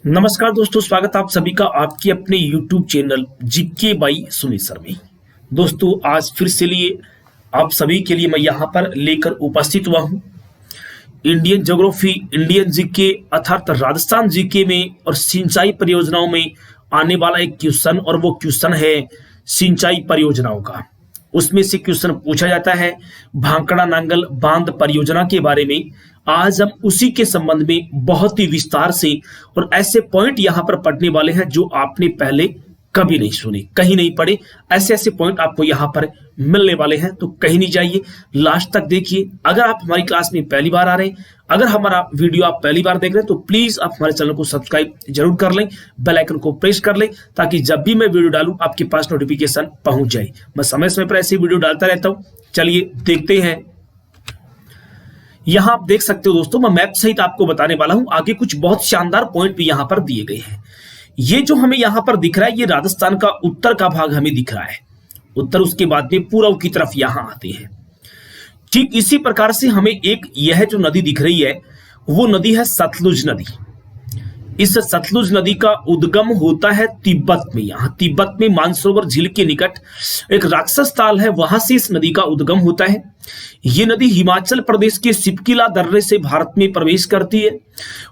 नमस्कार दोस्तों, स्वागत आप सभी का आपके अपने YouTube channel GK by Sunil sir में। दोस्तों आज फिर से लिए आप सभी के लिए मैं यहाँ पर लेकर उपस्थित हुआ हूँ इंडियन ज्योग्राफी, इंडियन जीके अर्थात राजस्थान जीके में और सिंचाई परियोजनाओं में आने वाला एक क्वेश्चन, और वो क्वेश्चन है सिंचाई परियोजनाओं का। उसमें से क्वेश्चन पूछा जाता है भांकड़ा नांगल बांध परियोजना के बारे में। आज हम उसी के संबंध में बहुत ही विस्तार से और ऐसे पॉइंट यहां पर पढ़ने वाले हैं जो आपने पहले कभी नहीं सुने, कहीं नहीं पढ़े। ऐसे ऐसे पॉइंट आपको यहां पर मिलने वाले हैं, तो कहीं नहीं जाइए, लास्ट तक देखिए। अगर आप हमारी क्लास में पहली बार आ रहे हैं, अगर हमारा वीडियो आप पहली बार देख रहे हैं, तो प्लीज आप हमारे चैनल को सब्सक्राइब जरूर कर लें, बेल आइकन को प्रेस कर लें, ताकि जब भी मैं वीडियो डालूं आपके पास नोटिफिकेशन पहुंच जाए। मैं समय समय पर ऐसी वीडियो डालता रहता हूं। चलिए देखते हैं। यहां आप देख सकते हो दोस्तों, मैं मैप सहित आपको बताने वाला हूं। आगे कुछ बहुत शानदार पॉइंट भी यहां पर दिए गए हैं। ये जो हमें यहां पर दिख रहा है, ये राजस्थान का उत्तर का भाग हमें दिख रहा है। उत्तर, उसके बाद में पूर्व की तरफ यहां आते हैं। ठीक इसी प्रकार से हमें एक यह जो नदी दिख रही है, वो नदी है सतलुज नदी। इस सतलुज नदी का उद्गम होता है तिब्बत में। यहां तिब्बत में मानसरोवर झील के निकट एक राक्षस ताल है, वहां से इस नदी का उद्गम होता है। ये नदी हिमाचल प्रदेश के सिपकिला दर्रे से भारत में प्रवेश करती है,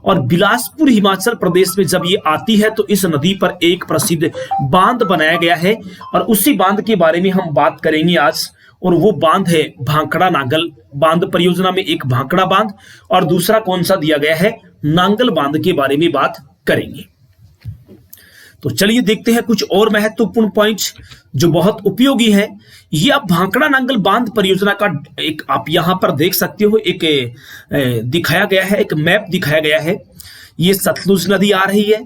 और बिलासपुर हिमाचल प्रदेश में जब ये आती है तो इस नदी पर एक प्रसिद्ध बांध बनाया गया है, और उसी बांध के बारे में हम बात करेंगे आज। और वो बांध है भांकड़ा नांगल बांध परियोजना में एक भांकड़ा बांध, और दूसरा कौन सा दिया गया है, नांगल बांध के बारे में बात करेंगे। तो चलिए देखते हैं कुछ और महत्वपूर्ण पॉइंट्स जो बहुत उपयोगी है। ये आप भांकड़ा नांगल बांध परियोजना का एक आप यहां पर देख सकते हो, एक दिखाया गया है, एक मैप दिखाया गया है। ये सतलुज नदी आ रही है,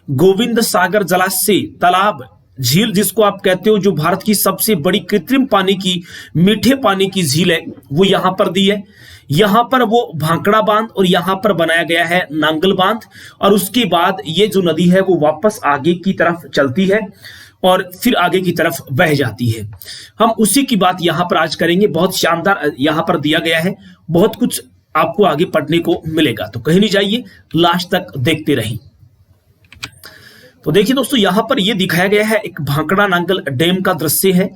गोविंद सागर जलाशय तालाब झील जिसको आप कहते हो, जो भारत की सबसे बड़ी कृत्रिम पानी की मीठे पानी की झील है, वो यहां पर दी है। यहां पर वो भांकड़ा बांध और यहां पर बनाया गया है नांगल बांध, और उसके बाद ये जो नदी है वो वापस आगे की तरफ चलती है और फिर आगे की तरफ बह जाती है। हम उसी की बात यहां पर आज करेंगे। बहुत शानदार यहां पर दिया गया है, बहुत कुछ आपको आगे पढ़ने को मिलेगा, तो कहीं नहीं जाइए, लास्ट तक देखते रहिए। तो देखिए दोस्तों, यहां पर यह दिखाया गया है एक भांकड़ा नांगल डैम का दृश्य है,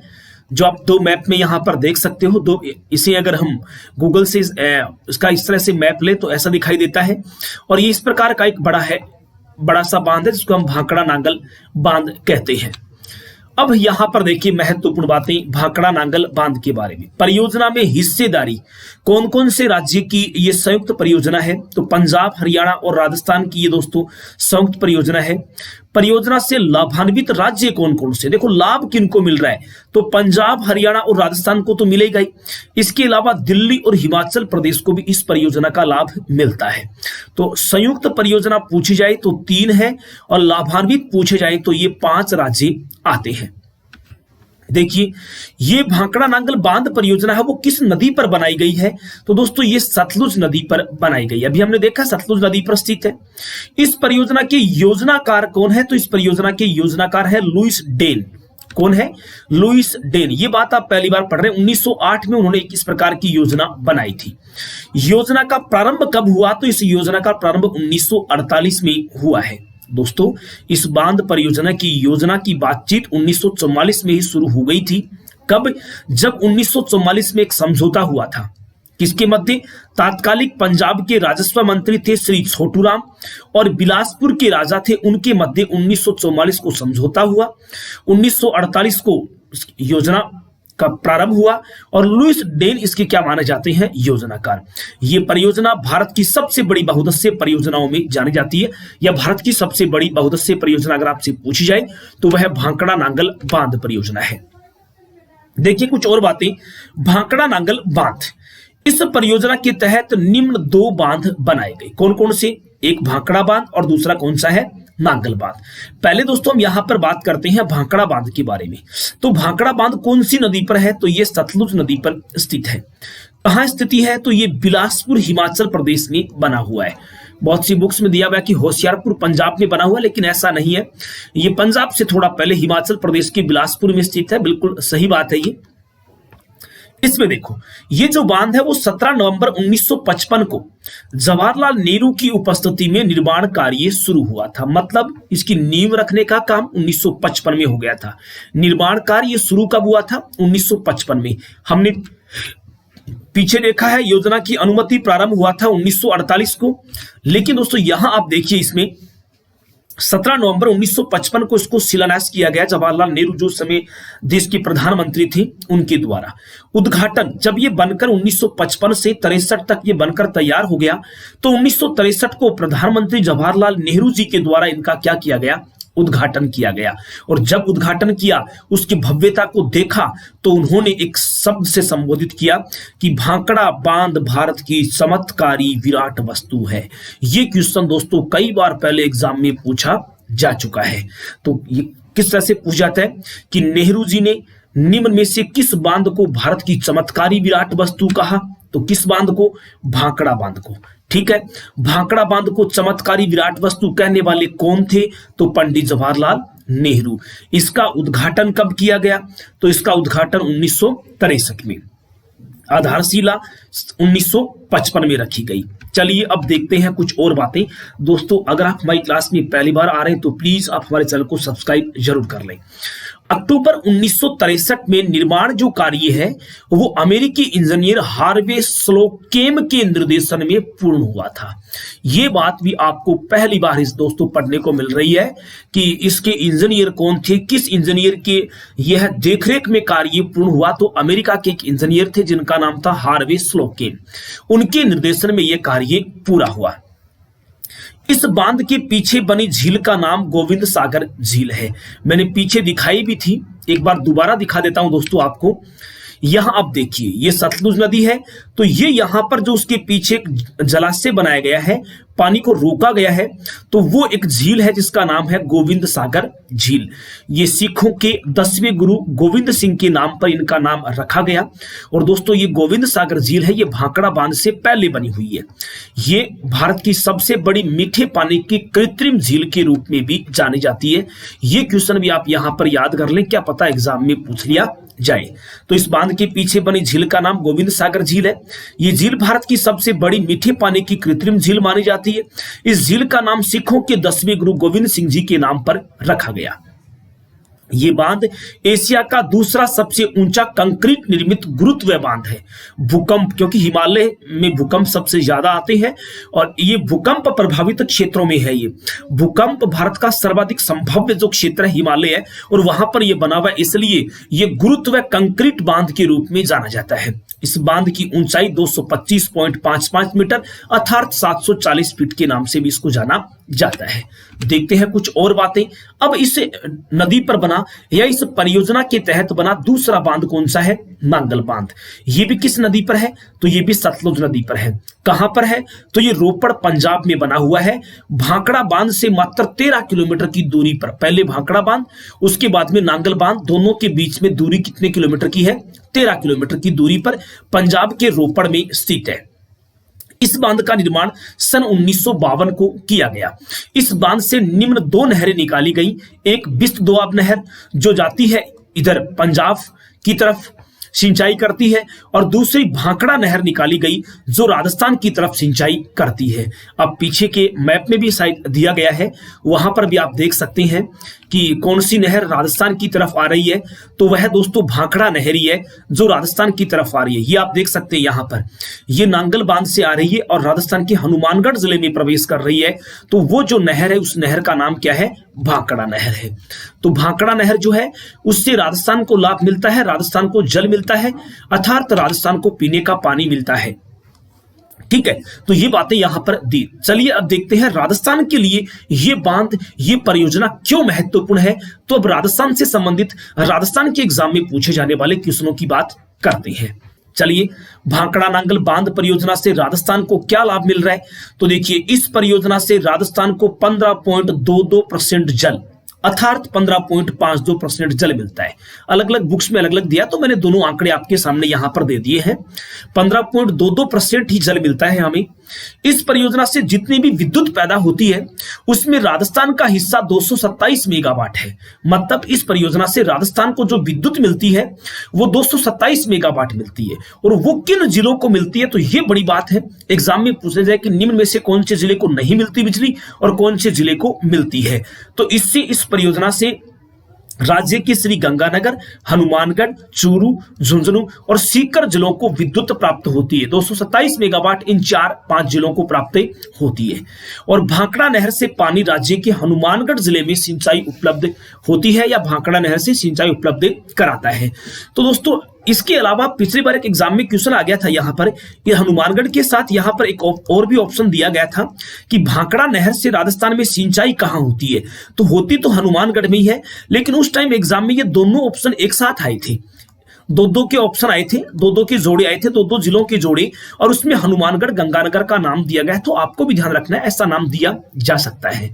जो आप दो मैप में यहां पर देख सकते हो। दो इसे अगर हम गूगल से इसका इस तरह से मैप ले तो ऐसा दिखाई देता है, और ये इस प्रकार का एक बड़ा सा बांध है जिसको हम भांकड़ा नांगल बांध कहते हैं। अब यहां पर देखिए महत्वपूर्ण बातें भांकड़ा नांगल बांध के बारे में। परियोजना में हिस्सेदारी कौन कौन से राज्य की ये संयुक्त परियोजना है, तो पंजाब, हरियाणा और राजस्थान की ये दोस्तों संयुक्त परियोजना है। परियोजना से लाभान्वित राज्य कौन कौन से, देखो लाभ किनको मिल रहा है, तो पंजाब, हरियाणा और राजस्थान को तो मिलेगा ही। इसके अलावा दिल्ली और हिमाचल प्रदेश को भी इस परियोजना का लाभ मिलता है। तो संयुक्त परियोजना पूछी जाए तो 3 है, और लाभान्वित पूछे जाए तो ये 5 राज्य आते हैं। देखिए ये भांकड़ा नांगल बांध परियोजना है, वो किस नदी पर बनाई गई है, तो दोस्तों ये सतलुज नदी पर बनाई गई। अभी हमने देखा सतलुज नदी पर स्थित है। इस परियोजना के योजनाकार कौन है, तो इस परियोजना के योजनाकार है लुईस डेन। कौन है, लुईस डेन। ये बात आप पहली बार पढ़ रहे हैं। 1908 में उन्होंने इस प्रकार की योजना बनाई थी। योजना का प्रारंभ कब हुआ, तो इस योजना का प्रारंभ 1948 में हुआ है। दोस्तों इस बांध परियोजना की योजना की बातचीत 1944 में ही शुरू हो गई थी। कब, जब 1944 में एक समझौता हुआ था, किसके मध्य, तात्कालिक पंजाब के राजस्व मंत्री थे श्री छोटूराम, और बिलासपुर के राजा थे, उनके मध्य 1944 को समझौता हुआ। 1948 को योजना का प्रारंभ हुआ, और लुईस डेन इसके क्या माने जाते हैं, योजनाकार। ये परियोजना भारत की सबसे बड़ी बहुउद्देश्यीय परियोजनाओं में जानी जाती है, या भारत की सबसे बड़ी बहुउद्देश्यीय परियोजना अगर आपसे पूछी जाए तो वह भांकड़ा नांगल बांध परियोजना है। देखिए कुछ और बातें। भांकड़ा नांगल बांध, इस परियोजना के तहत निम्न 2 बांध बनाए गए। कौन कौन से, एक भांकड़ा बांध और दूसरा कौन सा है, नांगल बांध। पहले दोस्तों हम यहां पर बात करते हैं भांकड़ा बांध के बारे में। तो भांकड़ा बांध कौन सी नदी पर है, तो ये सतलुज नदी पर स्थित है। कहां स्थिति है, तो ये बिलासपुर हिमाचल प्रदेश में बना हुआ है। बहुत सी बुक्स में दिया हुआ कि होशियारपुर पंजाब में बना हुआ है, लेकिन ऐसा नहीं है। ये पंजाब से थोड़ा पहले हिमाचल प्रदेश के बिलासपुर में स्थित है। बिल्कुल सही बात है। ये इसमें देखो, ये जो बांध है वो 17 नवंबर 1955 को जवाहरलाल नेहरू की उपस्थिति में निर्माण कार्य शुरू हुआ था। मतलब इसकी नींव रखने का काम 1955 में हो गया था। निर्माण कार्य शुरू कब हुआ था? 1955 में। हमने पीछे देखा है योजना की अनुमति प्रारंभ हुआ था 1948 को। लेकिन दोस्तों यहां आप देखिए, इसमें 17 नवंबर 1955 को इसको शिलान्यास किया गया, जवाहरलाल नेहरू जो समय देश के प्रधानमंत्री थे उनके द्वारा। उद्घाटन जब ये बनकर 1955 से 63 तक ये बनकर तैयार हो गया, तो 1963 को प्रधानमंत्री जवाहरलाल नेहरू जी के द्वारा इनका क्या किया गया? उद्घाटन किया गया। और जब उद्घाटन किया, उसकी भव्यता को देखा, तो उन्होंने एक शब्द से संबोधित किया कि भांकड़ा बांध भारत की चमत्कारी विराट वस्तु है। ये क्वेश्चन दोस्तों कई बार पहले एग्जाम में पूछा जा चुका है। तो ये किस तरह से पूछा जाता है कि नेहरू जी ने निम्न में से किस बांध को भारत की चमत्कारी विराट वस्तु कहा? तो किस बांध को? भांकड़ा बांध को। ठीक है, भांकड़ा बांध को चमत्कारी विराट वस्तु कहने वाले कौन थे? तो पंडित जवाहरलाल नेहरू। इसका उद्घाटन कब किया गया? तो इसका उद्घाटन 1963 में, आधारशिला 1955 में रखी गई। चलिए अब देखते हैं कुछ और बातें। दोस्तों अगर आप हमारी क्लास में पहली बार आ रहे हैं तो प्लीज आप हमारे चैनल को सब्सक्राइब जरूर कर लें। अक्टूबर 1963 में निर्माण जो कार्य है वो अमेरिकी इंजीनियर हार्वे स्लोकेम के निर्देशन में पूर्ण हुआ था। ये बात भी आपको पहली बार इस दोस्तों पढ़ने को मिल रही है कि इसके इंजीनियर कौन थे, किस इंजीनियर के यह देखरेख में कार्य पूर्ण हुआ। तो अमेरिका के एक इंजीनियर थे जिनका नाम था हार्वे स्लोकेम, उनके निर्देशन में यह कार्य पूरा हुआ। इस बांध के पीछे बनी झील का नाम गोविंद सागर झील है। मैंने पीछे दिखाई भी थी, एक बार दोबारा दिखा देता हूं दोस्तों आपको। यहां आप देखिए, ये सतलुज नदी है, तो ये यहां पर जो उसके पीछे एक जलाशय बनाया गया है, पानी को रोका गया है, तो वो एक झील है जिसका नाम है गोविंद सागर झील। ये सिखों के 10वें गुरु गोविंद सिंह के नाम पर इनका नाम रखा गया। और दोस्तों ये गोविंद सागर झील है, ये भांकड़ा बांध से पहले बनी हुई है। ये भारत की सबसे बड़ी मीठे पानी की कृत्रिम झील के रूप में भी जानी जाती है। ये क्वेश्चन भी आप यहां पर याद कर लें, क्या पता एग्जाम में पूछ लिया जाए। तो इस बांध के पीछे बनी झील का नाम गोविंद सागर झील है। ये झील भारत की सबसे बड़ी मीठे पानी की कृत्रिम झील मानी जाती है। इस झील का नाम सिखों के 10वें गुरु गोविंद सिंह जी के नाम पर रखा गया। ये बांध एशिया का दूसरा सबसे ऊंचा कंक्रीट निर्मित गुरुत्व बांध है। भूकंप, क्योंकि हिमालय में भूकंप सबसे ज्यादा आते हैं और ये भूकंप प्रभावित क्षेत्रों में है। ये भूकंप भारत का सर्वाधिक संभाव्य जो क्षेत्र है हिमालय है, और वहां पर ये बना हुआ है, इसलिए ये गुरुत्व कंक्रीट बांध के रूप में जाना जाता है। इस बांध की ऊंचाई 225.55 मीटर अर्थात 740 फीट के नाम से भी इसको जाना जाता है। देखते हैं कुछ और बातें। अब इस नदी पर बना या इस परियोजना के तहत बना दूसरा बांध कौन सा है? नांगल बांध। ये भी किस नदी पर है? तो ये भी सतलुज नदी पर है। कहां पर है? तो ये रोपड़ पंजाब में बना हुआ है। भांकड़ा बांध से मात्र 13 किलोमीटर की दूरी पर। पहले भांकड़ा बांध, उसके बाद में नांगल बांध, दोनों के बीच में दूरी कितने किलोमीटर की है? 13 किलोमीटर की दूरी पर पंजाब के रोपड़ में स्थित है। इस बांध का निर्माण सन 1952 को किया गया। इस बांध से निम्न 2 नहरें निकाली गई। एक बिस्त दोआब नहर जो जाती है इधर पंजाब की तरफ सिंचाई करती है, और दूसरी भांकड़ा नहर निकाली गई जो राजस्थान की तरफ सिंचाई करती है। अब पीछे के मैप में भी साइड दिया गया है, वहां पर भी आप देख सकते हैं कि कौन सी नहर राजस्थान की तरफ आ रही है। तो वह दोस्तों भांकड़ा नहर ही है जो राजस्थान की तरफ आ रही है। ये आप देख सकते हैं यहां पर, ये नांगल बांध से आ रही है और राजस्थान के हनुमानगढ़ जिले में प्रवेश कर रही है। तो वो जो नहर है उस नहर का नाम क्या है? भांकड़ा नहर है। तो भांकड़ा नहर जो है उससे राजस्थान को लाभ मिलता है, राजस्थान को जल मिलता है, अर्थात राजस्थान को पीने का पानी मिलता है। ठीक है, तो ये बातें यहां पर दी। चलिए अब देखते हैं राजस्थान के लिए ये बांध, ये परियोजना क्यों महत्वपूर्ण है। तो अब राजस्थान से संबंधित राजस्थान के एग्जाम में पूछे जाने वाले क्वेश्चनों की बात करते हैं। चलिए, भांकड़ा नांगल बांध परियोजना से राजस्थान को क्या लाभ मिल रहा है? तो देखिए, इस परियोजना से राजस्थान को 15.22% जल अर्थात 15.52% जल मिलता है। अलग अलग बुक्स में अलग अलग दिया, तो मैंने दोनों आंकड़े आपके सामने यहां पर दे दिए हैं। 15.22% ही जल मिलता है हमें। इस परियोजना से जितनी भी विद्युत पैदा होती है उसमें राजस्थान का हिस्सा 227 मेगावाट है। मतलब इस परियोजना से राजस्थान को जो विद्युत मिलती है वो 227 मेगावाट मिलती है। और वो किन जिलों को मिलती है, तो ये बड़ी बात है। एग्जाम में पूछा जाए कि निम्न में से कौन से जिले को नहीं मिलती बिजली और कौन से जिले को मिलती है, तो इससे इस परियोजना से राज्य के श्री गंगानगर, हनुमानगढ़, चूरू, झुंझुनू और सीकर जिलों को विद्युत प्राप्त होती है। 227 मेगावाट इन 4-5 जिलों को प्राप्त होती है। और भाखड़ा नहर से पानी राज्य के हनुमानगढ़ जिले में सिंचाई उपलब्ध होती है या भाखड़ा नहर से सिंचाई उपलब्ध कराता है। तो दोस्तों इसके अलावा पिछली बार एक एग्जाम में क्वेश्चन आ गया था यहाँ पर, ये हनुमानगढ़ के साथ यहाँ पर एक और भी ऑप्शन दिया गया था कि भाखड़ा नहर से राजस्थान में सिंचाई कहाँ होती है, तो होती तो हनुमानगढ़ में ही है, लेकिन उस टाइम एग्जाम में ये दोनों ऑप्शन एक साथ आए थे। दो के ऑप्शन आए थे, दो के जोड़े आए थे, दो जिलों के जोड़े, और उसमें हनुमानगढ़ गंगानगर का नाम दिया गया है। तो आपको भी ध्यान रखना है, ऐसा नाम दिया जा सकता है।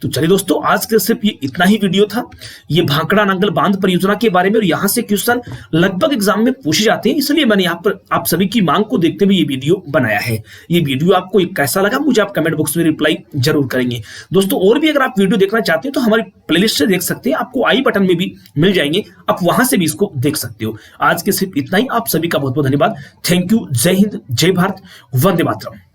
तो चलिए दोस्तों, आज के सिर्फ ये इतना ही वीडियो था, ये भाखड़ा नांगल बांध परियोजना के बारे में। और यहाँ से क्वेश्चन लगभग एग्जाम में पूछे जाते हैं, इसलिए मैंने यहाँ पर आप सभी की मांग को देखते हुए ये वीडियो बनाया है। ये वीडियो आपको कैसा लगा मुझे आप कमेंट बॉक्स में रिप्लाई जरूर करेंगे। दोस्तों और भी अगर आप वीडियो देखना चाहते हो तो हमारी प्लेलिस्ट से देख सकते हैं, आपको आई बटन में भी मिल जाएंगे, आप वहां से भी इसको देख सकते हो। आज के सिर्फ इतना ही, आप सभी का बहुत बहुत धन्यवाद। Thank you. जय हिंद, जय भारत, वंदे मातरम।